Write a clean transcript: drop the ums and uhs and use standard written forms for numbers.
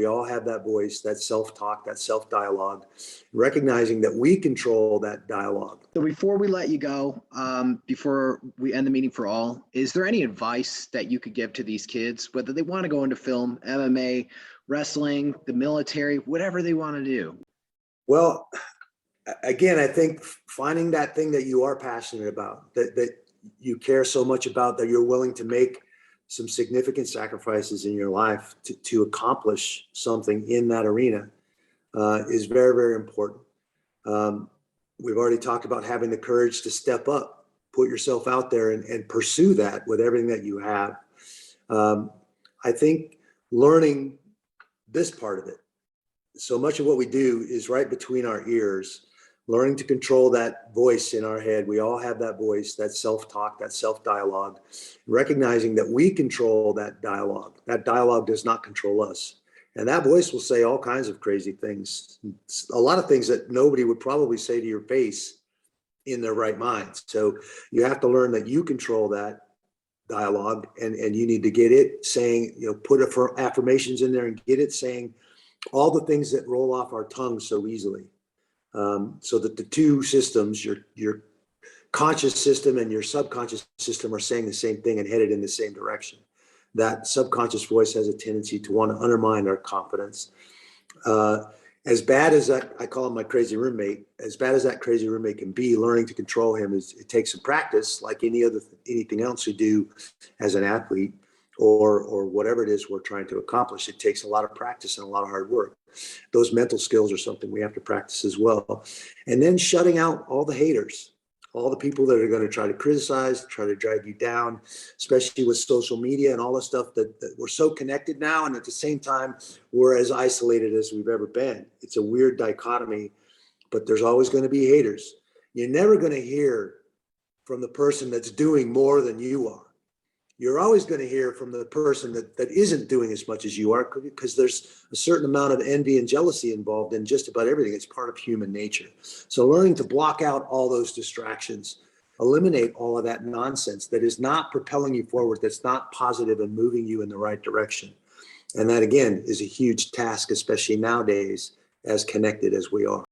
all have that voice, that self-talk, that self-dialogue, recognizing that we control that dialogue. So before we let you go, before we end the meeting for all, is there any advice that you could give to these kids, whether they want to go into film, MMA, wrestling, the military, whatever they want to do? Well, again, I think finding that thing that you are passionate about, that you care so much about, that you're willing to make some significant sacrifices in your life to accomplish something in that arena is very, very important. We've already talked about having the courage to step up, put yourself out there and pursue that with everything that you have. I think learning this part of it, so much of what we do is right between our ears, learning to control that voice in our head. We all have that voice, that self-talk, that self-dialogue, recognizing that we control that dialogue. That dialogue does not control us. And that voice will say all kinds of crazy things, a lot of things that nobody would probably say to your face in their right mind. So you have to learn that you control that dialogue, and you need to get it saying, put affirmations in there and get it saying all the things that roll off our tongues so easily. So that the two systems, your conscious system and your subconscious system, are saying the same thing and headed in the same direction. That subconscious voice has a tendency to want to undermine our confidence. As bad as that, I call him my crazy roommate, as bad as that crazy roommate can be, learning to control him it takes some practice, like anything else you do as an athlete or whatever it is we're trying to accomplish. It takes a lot of practice and a lot of hard work. Those mental skills are something we have to practice as well. And then shutting out all the haters, all the people that are going to try to criticize, try to drag you down, especially with social media and all the stuff that we're so connected now. And at the same time, we're as isolated as we've ever been. It's a weird dichotomy, but there's always going to be haters. You're never going to hear from the person that's doing more than you are. You're always going to hear from the person that isn't doing as much as you are, because there's a certain amount of envy and jealousy involved in just about everything. It's part of human nature. So learning to block out all those distractions, eliminate all of that nonsense that is not propelling you forward, that's not positive and moving you in the right direction. And that, again, is a huge task, especially nowadays, as connected as we are.